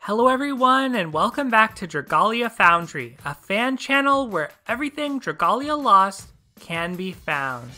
Hello everyone and welcome back to Dragalia Foundry, a fan channel where everything Dragalia lost can be found.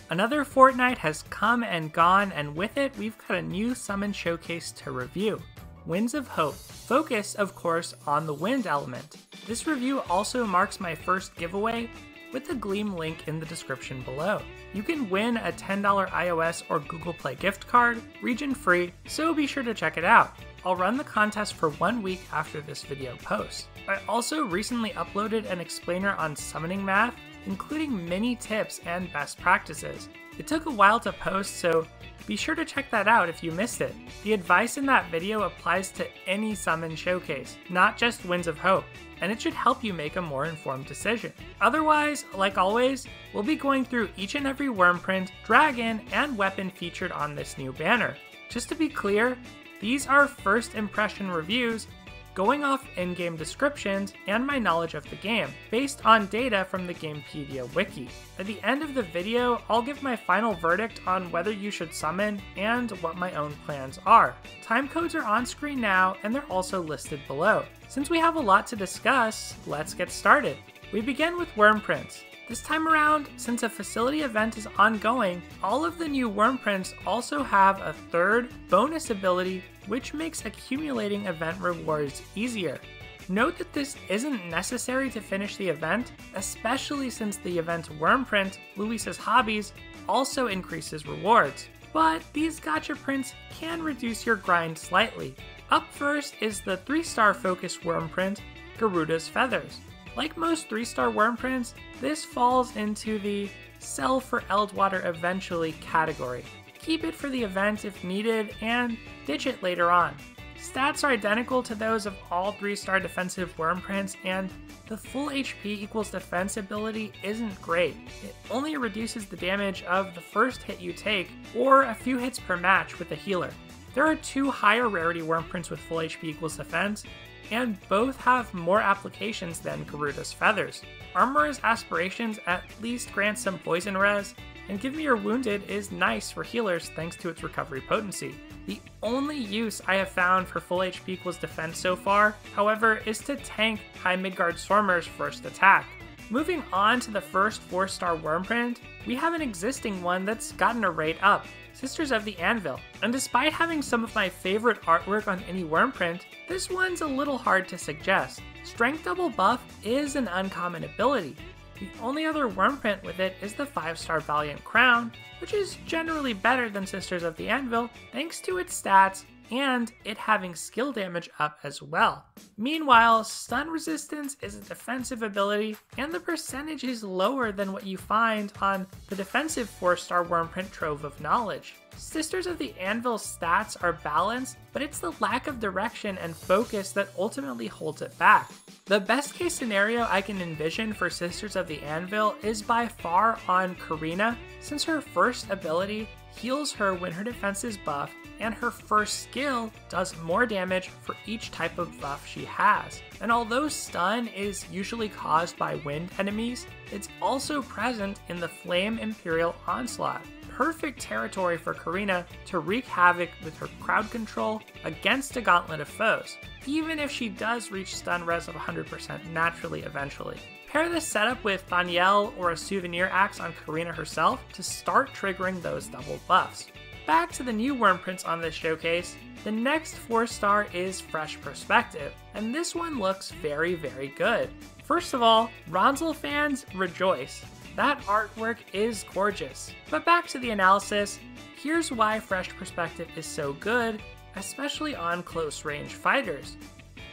Another fortnight has come and gone, and with it we've got a new summon showcase to review. Winds of Hope. Focus, of course, on the wind element. This review also marks my first giveaway with the Gleam link in the description below. You can win a $10 iOS or Google Play gift card, region free, so be sure to check it out. I'll run the contest for 1 week after this video posts. I also recently uploaded an explainer on summoning math, including many tips and best practices. It took a while to post, so be sure to check that out if you missed it. The advice in that video applies to any summon showcase, not just Winds of Hope, and it should help you make a more informed decision. Otherwise, like always, we'll be going through each and every Wyrmprint, dragon, and weapon featured on this new banner. Just to be clear, these are first impression reviews going off in-game descriptions and my knowledge of the game, based on data from the Gamepedia wiki. At the end of the video, I'll give my final verdict on whether you should summon and what my own plans are. Time codes are on screen now, and they're also listed below. Since we have a lot to discuss, let's get started. We begin with Wyrmprints. This time around, since a facility event is ongoing, all of the new Wyrmprints also have a third bonus ability, which makes accumulating event rewards easier. Note that this isn't necessary to finish the event, especially since the event Wyrmprint, Luis's Hobbies, also increases rewards. But these gacha prints can reduce your grind slightly. Up first is the 3-star focus Wyrmprint, Garuda's Feathers. Like most 3-star Wyrmprints, this falls into the sell for Eldwater eventually category. Keep it for the event if needed, and ditch it later on. Stats are identical to those of all 3-star defensive Wyrmprints, and the full HP equals defense ability isn't great. It only reduces the damage of the first hit you take, or a few hits per match with a healer. There are 2 higher rarity Wyrmprints with full HP equals defense, and both have more applications than Garuda's Feathers. Armorer's Aspirations at least grants some poison res, and Give Me Your Wounded is nice for healers thanks to its recovery potency. The only use I have found for full HP equals defense so far, however, is to tank High Midgard Stormer's first attack. Moving on to the first 4-star Wyrmprint, we have an existing one that's gotten a rate up, Sisters of the Anvil. And despite having some of my favorite artwork on any Wyrmprint, this one's a little hard to suggest. Strength double buff is an uncommon ability. The only other Wyrmprint with it is the 5-star Valiant Crown, which is generally better than Sisters of the Anvil thanks to its stats and it having skill damage up as well. Meanwhile, stun resistance is a defensive ability, and the percentage is lower than what you find on the defensive 4-star Wyrmprint Trove of Knowledge. Sisters of the Anvil's stats are balanced, but it's the lack of direction and focus that ultimately holds it back. The best case scenario I can envision for Sisters of the Anvil is by far on Karina, since her first ability heals her when her defense is buffed, and her first skill does more damage for each type of buff she has. And although stun is usually caused by wind enemies, it's also present in the Flame Imperial Onslaught. Perfect territory for Karina to wreak havoc with her crowd control against a gauntlet of foes, even if she does reach stun res of 100% naturally eventually. Pair this setup with Thaniel or a Souvenir Axe on Karina herself to start triggering those double buffs. Back to the new Wyrmprints on this showcase, the next 4-star is Fresh Perspective, and this one looks very, very good. First of all, Ronzel fans rejoice. That artwork is gorgeous. But back to the analysis, here's why Fresh Perspective is so good, especially on close-range fighters.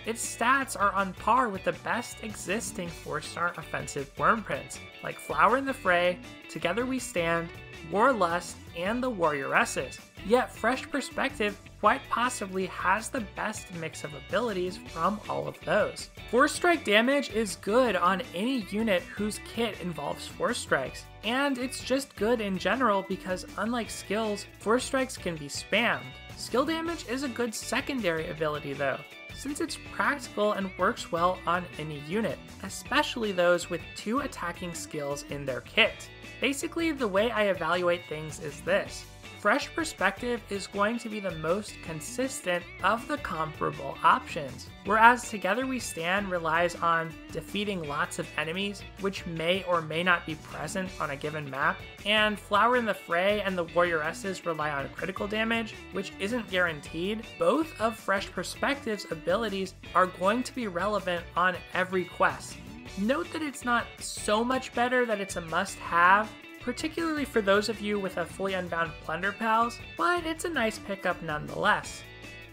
Its stats are on par with the best existing 4-star offensive Wyrmprints, like Flower in the Fray, Together We Stand, Warlust, and the Warrioresses. Yet Fresh Perspective quite possibly has the best mix of abilities from all of those. 4-strike damage is good on any unit whose kit involves 4 strikes, and it's just good in general because unlike skills, 4 strikes can be spammed. Skill damage is a good secondary ability though, since it's practical and works well on any unit, especially those with 2 attacking skills in their kit. Basically, the way I evaluate things is this. Fresh Perspective is going to be the most consistent of the comparable options, whereas Together We Stand relies on defeating lots of enemies, which may or may not be present on a given map, and Flower in the Fray and the Warrioresses rely on critical damage, which isn't guaranteed. Both of Fresh Perspective's abilities are going to be relevant on every quest. Note that it's not so much better that it's a must-have, particularly for those of you with a fully unbound Plunder Pals, but it's a nice pickup nonetheless.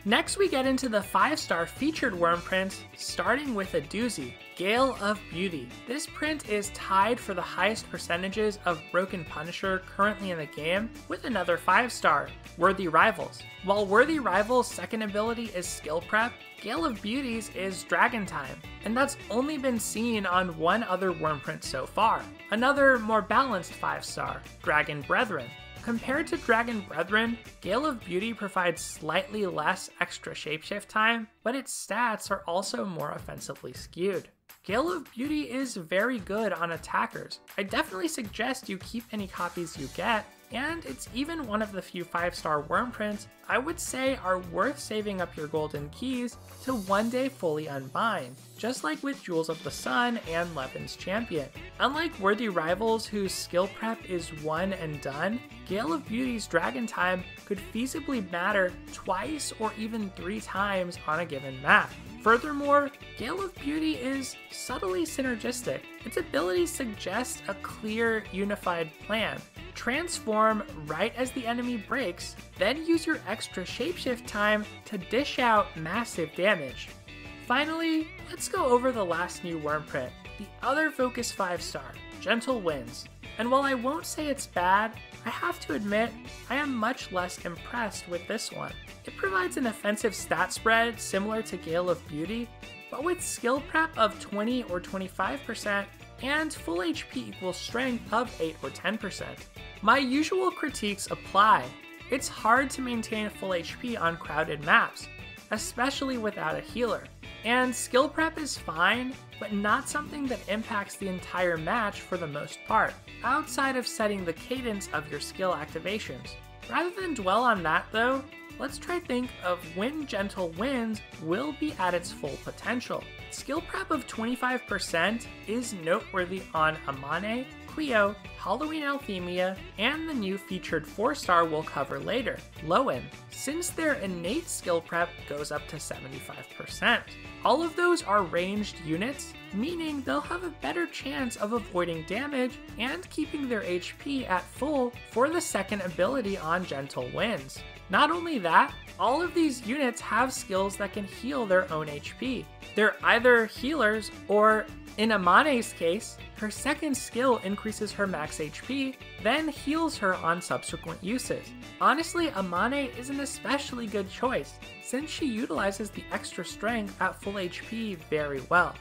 Next we get into the 5-star featured Wyrmprints, starting with a doozy, Gale of Beauty. This print is tied for the highest percentages of Broken Punisher currently in the game with another 5-star, Worthy Rivals. While Worthy Rivals' second ability is Skill Prep, Gale of Beauty's is Dragon Time, and that's only been seen on one other Wyrmprint so far, another more balanced 5-star, Dragon Brethren. Compared to Dragon Brethren, Gale of Beauty provides slightly less extra shapeshift time, but its stats are also more offensively skewed. Gale of Beauty is very good on attackers. I definitely suggest you keep any copies you get, and it's even one of the few 5-star Wyrmprints I would say are worth saving up your golden keys to one day fully unbind, just like with Jewels of the Sun and Levin's Champion. Unlike Worthy Rivals, whose skill prep is one and done, Gale of Beauty's Dragon Time could feasibly matter twice or even 3 times on a given map. Furthermore, Gale of Beauty is subtly synergistic. Its abilities suggest a clear, unified plan. Transform right as the enemy breaks, then use your extra shapeshift time to dish out massive damage. Finally, let's go over the last new Wyrmprint, the other Focus 5-star, Gentle Winds. And while I won't say it's bad, I have to admit I am much less impressed with this one. It provides an offensive stat spread similar to Gale of Beauty, but with skill prep of 20 or 25% and full HP equals strength of 8 or 10%. My usual critiques apply. It's hard to maintain full HP on crowded maps, especially without a healer. And skill prep is fine, but not something that impacts the entire match for the most part, outside of setting the cadence of your skill activations. Rather than dwell on that though, let's try think of when Gentle Winds will be at its full potential. Skill prep of 25% is noteworthy on Amane, Cleo, Halloween Althemia, and the new featured 4-star we'll cover later, Lowen, since their innate skill prep goes up to 75%. All of those are ranged units, meaning they'll have a better chance of avoiding damage and keeping their HP at full for the second ability on Gentle Winds. Not only that, all of these units have skills that can heal their own HP. They're either healers or, in Amane's case, her second skill increases her max HP, then heals her on subsequent uses. Honestly, Amane is an especially good choice, since she utilizes the extra strength at full HP very well.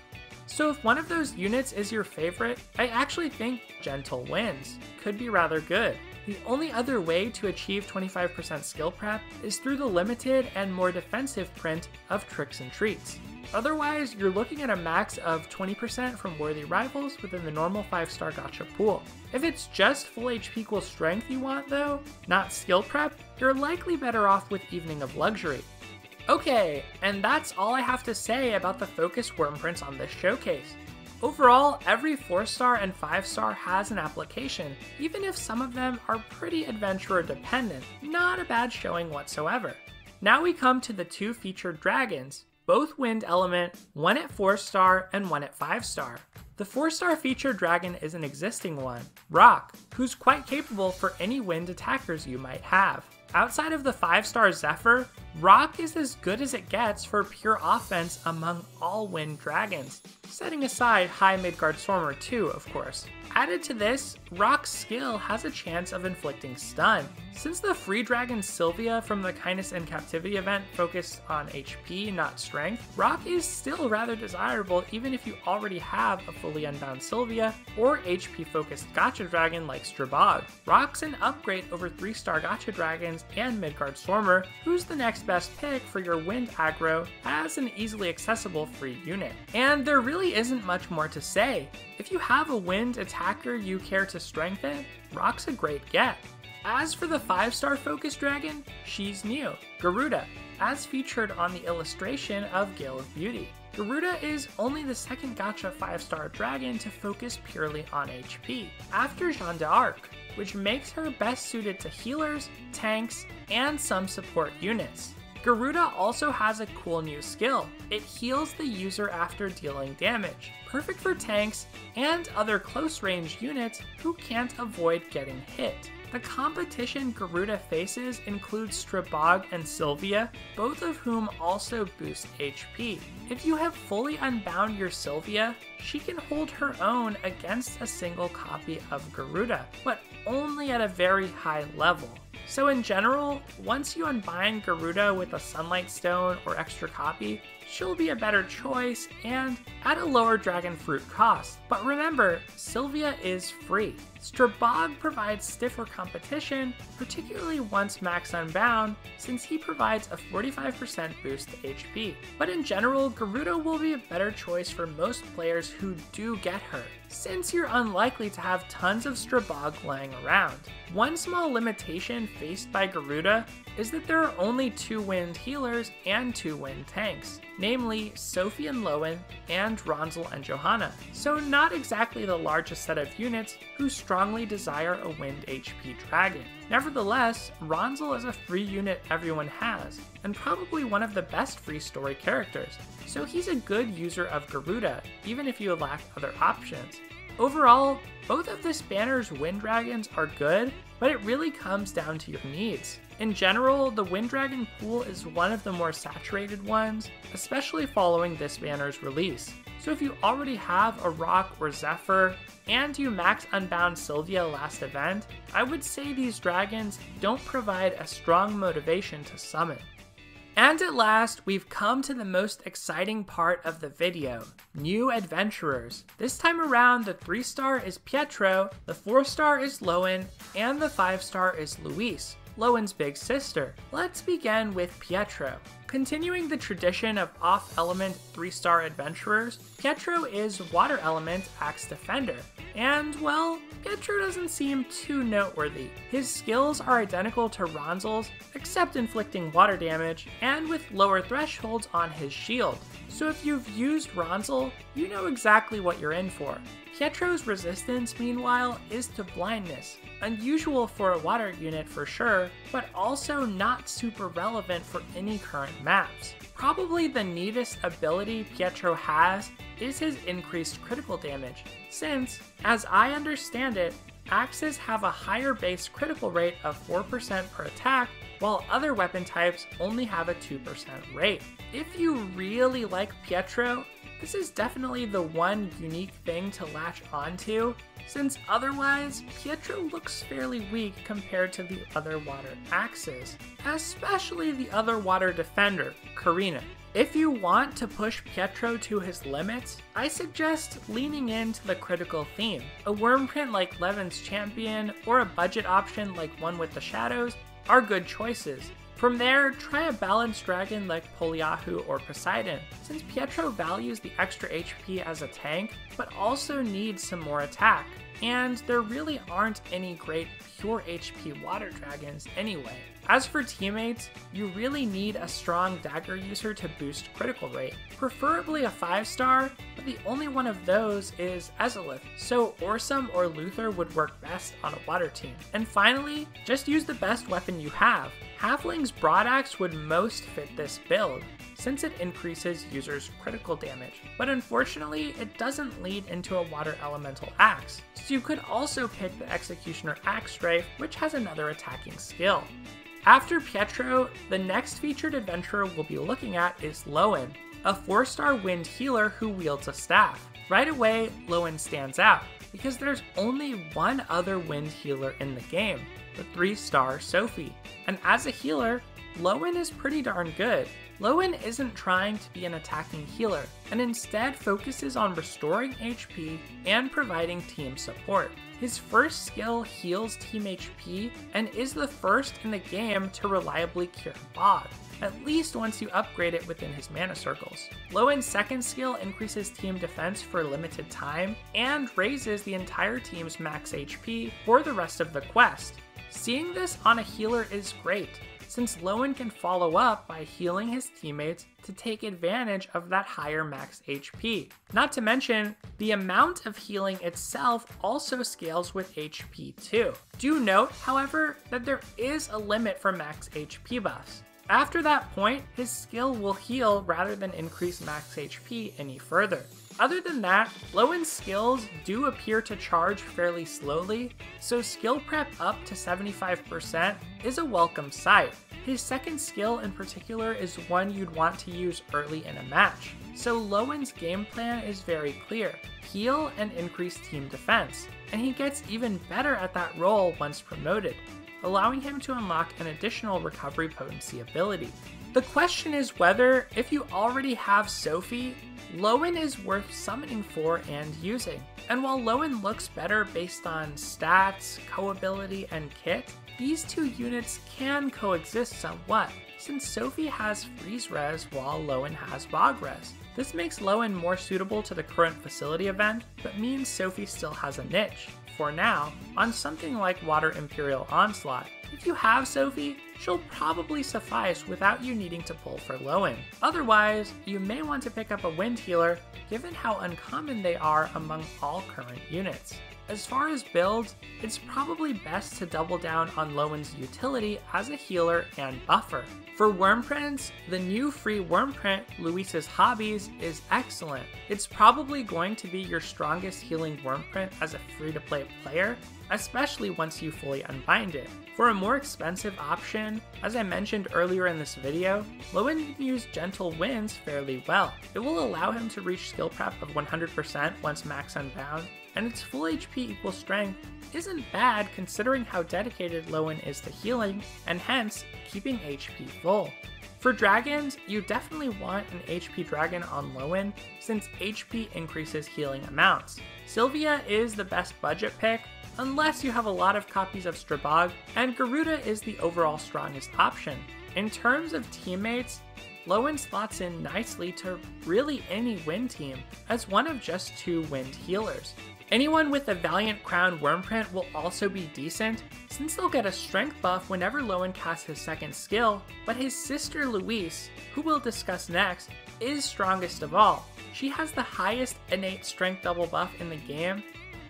So if one of those units is your favorite, I actually think Gentle Winds could be rather good. The only other way to achieve 25% skill prep is through the limited and more defensive print of Tricks and Treats. Otherwise, you're looking at a max of 20% from Worthy Rivals within the normal 5-star gacha pool. If it's just full HP equals strength you want though, not skill prep, you're likely better off with Evening of Luxury. Okay, and that's all I have to say about the Focus Wyrmprints on this showcase. Overall, every 4-star and 5-star has an application, even if some of them are pretty adventurer dependent. Not a bad showing whatsoever. Now we come to the 2 featured dragons, both wind element, one at 4-star and one at 5-star. The 4-star featured dragon is an existing one, Rock, who's quite capable for any wind attackers you might have. Outside of the 5-star Zephyr, Rock is as good as it gets for pure offense among all wind dragons, setting aside high Midgard Stormer too, of course. Added to this, Rock's skill has a chance of inflicting stun. Since the free dragon Sylvia from the Kindness and Captivity event focused on HP, not strength, Rock is still rather desirable even if you already have a fully unbound Sylvia or HP focused gacha dragon like Strabog. Rock's an upgrade over 3-star gacha dragons and Midgard Stormer, who's the next best pick for your wind aggro as an easily accessible free unit. And there really isn't much more to say. If you have a wind attacker you care to strengthen, Rock's a great get. As for the 5-star focus dragon, she's new, Garuda, as featured on the illustration of Gale of Beauty. Garuda is only the second gacha 5-star dragon to focus purely on HP, after Jeanne d'Arc, which makes her best suited to healers, tanks, and some support units. Garuda also has a cool new skill. It heals the user after dealing damage, perfect for tanks and other close-range units who can't avoid getting hit. The competition Garuda faces includes Strabog and Sylvia, both of whom also boost HP. If you have fully unbound your Sylvia, she can hold her own against a single copy of Garuda, but only at a very high level. So in general, once you unbind Garuda with a Sunlight Stone or extra copy, she'll be a better choice and at a lower dragon fruit cost. But remember, Sylvia is free. Strabog provides stiffer competition, particularly once max unbound, since he provides a 45% boost to HP. But in general, Garuda will be a better choice for most players who do get her, since you're unlikely to have tons of Strabog laying around. One small limitation faced by Garuda is that there are only 2 wind healers and 2 wind tanks, namely Sophie and Lowen and Ronzel and Johanna, so not exactly the largest set of units who strongly desire a wind HP dragon. Nevertheless, Ronzel is a free unit everyone has, and probably one of the best free story characters, so he's a good user of Garuda, even if you lack other options. Overall, both of this banner's wind dragons are good, but it really comes down to your needs. In general, the Wind Dragon pool is one of the more saturated ones, especially following this banner's release. So if you already have a Rock or Zephyr, and you max unbound Sylvia last event, I would say these dragons don't provide a strong motivation to summon. And at last, we've come to the most exciting part of the video, new adventurers. This time around, the 3-star is Pietro, the 4-star is Lowen, and the 5-star is Luis, Lowen's big sister. Let's begin with Pietro. Continuing the tradition of off-element 3-star adventurers, Pietro is Water Element Axe Defender. And, well, Pietro doesn't seem too noteworthy. His skills are identical to Ronzel's, except inflicting water damage, and with lower thresholds on his shield. So if you've used Ronzel, you know exactly what you're in for. Pietro's resistance, meanwhile, is to blindness, unusual for a water unit for sure, but also not super relevant for any current maps. Probably the neatest ability Pietro has is his increased critical damage, since, as I understand it, axes have a higher base critical rate of 4% per attack, while other weapon types only have a 2% rate. If you really like Pietro, this is definitely the one unique thing to latch onto, since otherwise, Pietro looks fairly weak compared to the other water axes, especially the other water defender, Karina. If you want to push Pietro to his limits, I suggest leaning into the critical theme. A Wyrmprint like Levin's Champion, or a budget option like one with the Shadows, are good choices. From there, try a balanced dragon like Poliahu or Poseidon, since Pietro values the extra HP as a tank, but also needs some more attack, and there really aren't any great pure HP water dragons anyway. As for teammates, you really need a strong dagger user to boost critical rate, preferably a 5-star, but the only one of those is Ezolith, so Orsum or Luther would work best on a water team. And finally, just use the best weapon you have. Halfling's Broadaxe would most fit this build, since it increases users' critical damage, but unfortunately it doesn't lead into a water elemental axe, so you could also pick the Executioner Axe Strafe, which has another attacking skill. After Pietro, the next featured adventurer we'll be looking at is Lowen, a 4-star wind healer who wields a staff. Right away, Lowen stands out, because there's only one other wind healer in the game, the 3-star Sophie. And as a healer, Lowen is pretty darn good. Lowen isn't trying to be an attacking healer, and instead focuses on restoring HP and providing team support. His first skill heals team HP, and is the first in the game to reliably cure Bog, at least once you upgrade it within his mana circles. Lowen's second skill increases team defense for a limited time, and raises the entire team's max HP for the rest of the quest. Seeing this on a healer is great, since Lowen can follow up by healing his teammates to take advantage of that higher max HP. Not to mention, the amount of healing itself also scales with HP too. Do note, however, that there is a limit for max HP buffs. After that point, his skill will heal rather than increase max HP any further. Other than that, Lowen's skills do appear to charge fairly slowly, so skill prep up to 75% is a welcome sight. His second skill in particular is one you'd want to use early in a match, so Lowen's game plan is very clear: heal and increase team defense, and he gets even better at that role once promoted, allowing him to unlock an additional recovery potency ability. The question is whether, if you already have Sophie, Lowen is worth summoning for and using. And while Lowen looks better based on stats, co-ability, and kit, these two units can coexist somewhat, since Sophie has freeze res while Lowen has bog res. This makes Lowen more suitable to the current facility event, but means Sophie still has a niche, for now, on something like Water Imperial Onslaught. If you have Sophie, she'll probably suffice without you needing to pull for Lowen. Otherwise, you may want to pick up a wind healer, given how uncommon they are among all current units. As far as builds, it's probably best to double down on Lowen's utility as a healer and buffer. For Wyrmprints, the new free Wyrmprint, Luis's Hobbies, is excellent. It's probably going to be your strongest healing Wyrmprint as a free-to-play player, especially once you fully unbind it. For a more expensive option, as I mentioned earlier in this video, Lowen can use Gentle Winds fairly well. It will allow him to reach skill prep of 100% once max unbound, and its full HP equals strength isn't bad considering how dedicated Lowen is to healing, and hence keeping HP full. For dragons, you definitely want an HP dragon on Lowen, since HP increases healing amounts. Sylvia is the best budget pick, unless you have a lot of copies of Strabog, and Garuda is the overall strongest option. In terms of teammates, Lowen slots in nicely to really any wind team, as one of just 2 wind healers. Anyone with a Valiant Crown Wyrmprint will also be decent, since they'll get a strength buff whenever Lowen casts his second skill, but his sister Luis, who we'll discuss next, is strongest of all. She has the highest innate strength double buff in the game,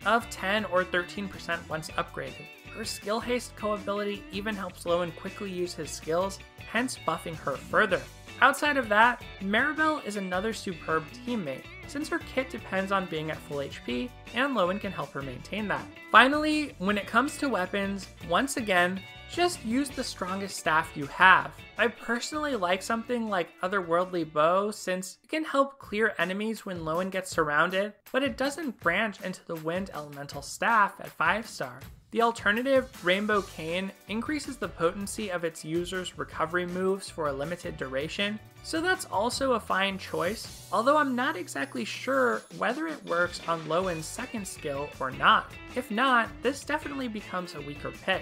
of 10 or 13% once upgraded. Her skill haste co-ability even helps Lowen quickly use his skills, hence buffing her further. Outside of that, Maribel is another superb teammate, since her kit depends on being at full HP, and Lowen can help her maintain that. Finally, when it comes to weapons, once again, just use the strongest staff you have. I personally like something like Otherworldly Bow, since it can help clear enemies when Lowen gets surrounded, but it doesn't branch into the Wind Elemental staff at 5-star. The alternative, Rainbow Cane, increases the potency of its users' recovery moves for a limited duration, so that's also a fine choice, although I'm not exactly sure whether it works on Lowen's second skill or not. If not, this definitely becomes a weaker pick.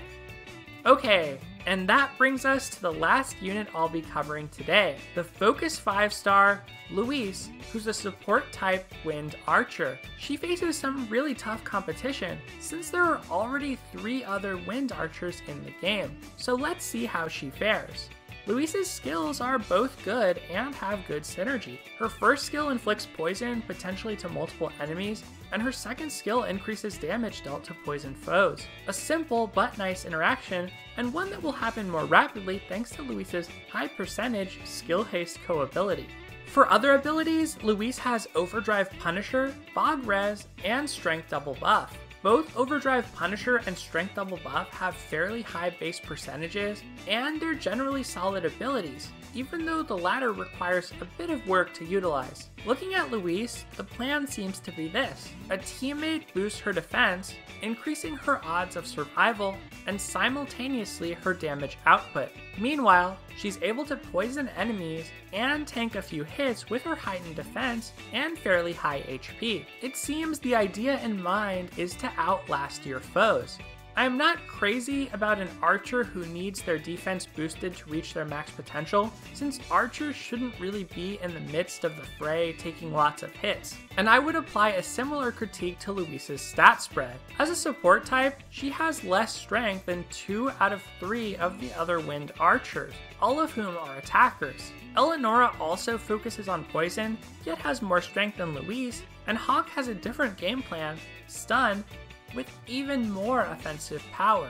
Okay, and that brings us to the last unit I'll be covering today, the Focus 5-star Luis, who's a support type Wind Archer. She faces some really tough competition, since there are already 3 other Wind Archers in the game, so let's see how she fares. Luis's skills are both good and have good synergy. Her first skill inflicts poison, potentially to multiple enemies, and her second skill increases damage dealt to poison foes. A simple but nice interaction, and one that will happen more rapidly thanks to Luis's high percentage skill haste co-ability. For other abilities, Luis has Overdrive Punisher, Bog Res, and Strength Double Buff. Both Overdrive Punisher and Strength Double Buff have fairly high base percentages, and they're generally solid abilities, even though the latter requires a bit of work to utilize. Looking at Luis, the plan seems to be this: a teammate boosts her defense, increasing her odds of survival, and simultaneously her damage output. Meanwhile, she's able to poison enemies and tank a few hits with her heightened defense and fairly high HP. It seems the idea in mind is to outlast your foes. I am not crazy about an archer who needs their defense boosted to reach their max potential, since archers shouldn't really be in the midst of the fray taking lots of hits, and I would apply a similar critique to Luis's stat spread. As a support type, she has less strength than 2 out of 3 of the other wind archers, all of whom are attackers. Eleonora also focuses on poison, yet has more strength than Luis, and Hawk has a different game plan, stun, with even more offensive power.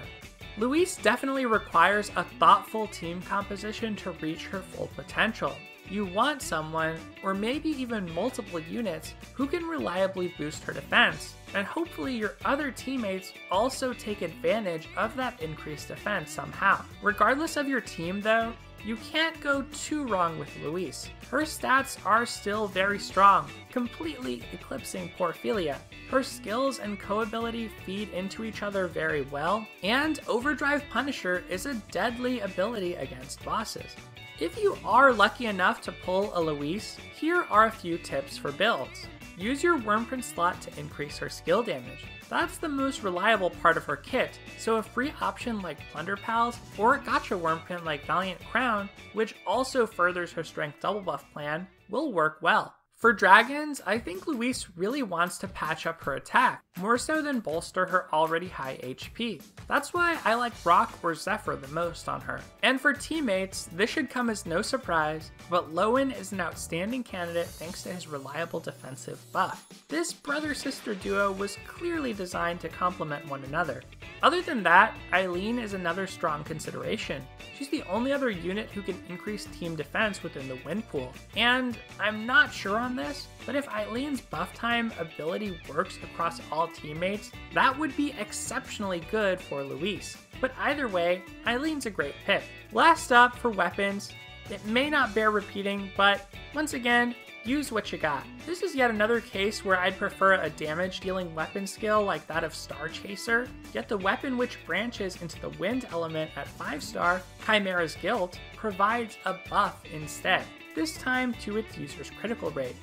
Luis definitely requires a thoughtful team composition to reach her full potential. You want someone, or maybe even multiple units, who can reliably boost her defense, and hopefully your other teammates also take advantage of that increased defense somehow. Regardless of your team though, you can't go too wrong with Luis. Her stats are still very strong, completely eclipsing Porphylia. Her skills and co-ability feed into each other very well, and Overdrive Punisher is a deadly ability against bosses. If you are lucky enough to pull a Luis, here are a few tips for builds. Use your Wyrmprint slot to increase her skill damage. That's the most reliable part of her kit, so a free option like Plunder Pals or a Gacha Wyrmprint like Valiant Crown, which also furthers her strength double buff plan, will work well. For dragons, I think Luis really wants to patch up her attack, more so than bolster her already high HP. That's why I like Rock or Zephyr the most on her. And for teammates, this should come as no surprise, but Lowen is an outstanding candidate thanks to his reliable defensive buff. This brother-sister duo was clearly designed to complement one another. Other than that, Eileen is another strong consideration. She's the only other unit who can increase team defense within the win pool. And I'm not sure on this, but if Eileen's buff time ability works across all teammates, that would be exceptionally good for Luis. But either way, Eileen's a great pick. Last up for weapons, it may not bear repeating, but once again, use what you got. This is yet another case where I'd prefer a damage dealing weapon skill like that of Star Chaser, yet the weapon which branches into the wind element at 5-star, Chimera's Guilt, provides a buff instead, this time to its user's critical rate.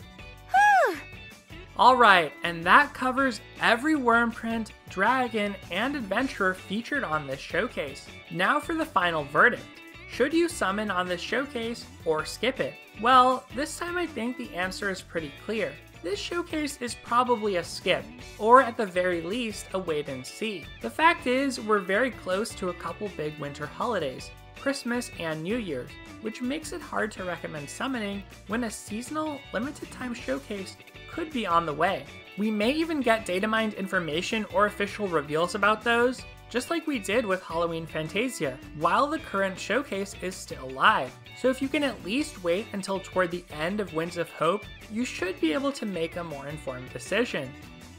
Alright, and that covers every Wyrmprint, Dragon, and Adventurer featured on this showcase. Now for the final verdict. Should you summon on this showcase, or skip it? Well, this time I think the answer is pretty clear. This showcase is probably a skip, or at the very least, a wait and see. The fact is, we're very close to a couple big winter holidays, Christmas and New Year's, which makes it hard to recommend summoning when a seasonal, limited time showcase could be on the way. We may even get data mined information or official reveals about those, just like we did with Halloween Fantasia, while the current showcase is still live. So if you can at least wait until toward the end of Winds of Hope, you should be able to make a more informed decision.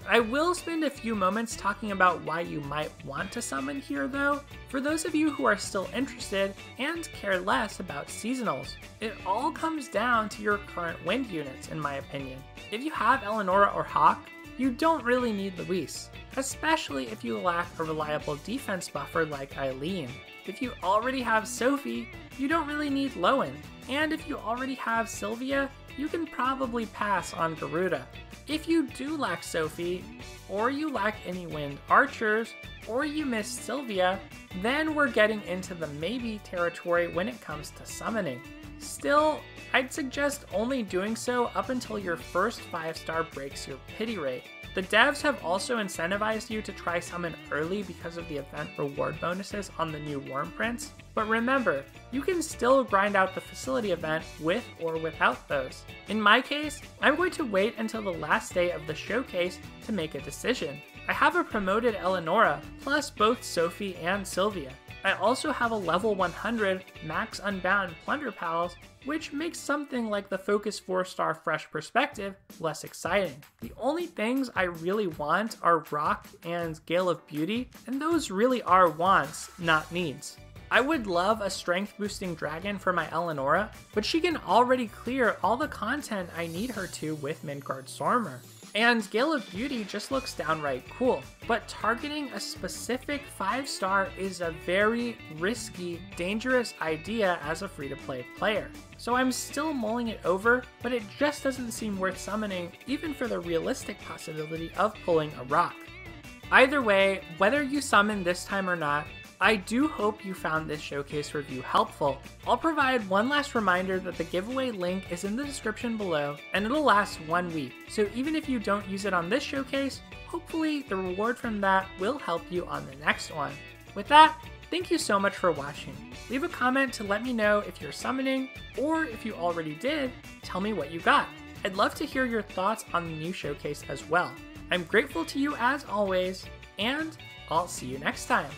I will spend a few moments talking about why you might want to summon here though, for those of you who are still interested and care less about seasonals. It all comes down to your current wind units in my opinion. If you have Eleonora or Hawk, you don't really need Luis, especially if you lack a reliable defense buffer like Eileen. If you already have Sophie, you don't really need Lowen, and if you already have Sylvia, you can probably pass on Garuda. If you do lack Sophie, or you lack any wind archers, or you miss Sylvia, then we're getting into the maybe territory when it comes to summoning. Still, I'd suggest only doing so up until your first 5-star breaks your pity rate. The devs have also incentivized you to try summon early because of the event reward bonuses on the new Wyrmprints, but remember, you can still grind out the facility event with or without those. In my case, I'm going to wait until the last day of the showcase to make a decision. I have a promoted Eleonora, plus both Sophie and Sylvia. I also have a level 100 Max Unbound Plunder Pals, which makes something like the Focus 4-star Fresh Perspective less exciting. The only things I really want are Rock and Gale of Beauty, and those really are wants, not needs. I would love a strength boosting dragon for my Eleonora, but she can already clear all the content I need her to with Midgard Stormer. And Gale of Beauty just looks downright cool, but targeting a specific 5-star is a very risky, dangerous idea as a free-to-play player. So I'm still mulling it over, but it just doesn't seem worth summoning even for the realistic possibility of pulling a Rock. Either way, whether you summon this time or not, I do hope you found this showcase review helpful. I'll provide one last reminder that the giveaway link is in the description below, and it'll last 1 week, so even if you don't use it on this showcase, hopefully the reward from that will help you on the next one. With that, thank you so much for watching. Leave a comment to let me know if you're summoning, or if you already did, tell me what you got. I'd love to hear your thoughts on the new showcase as well. I'm grateful to you as always, and I'll see you next time.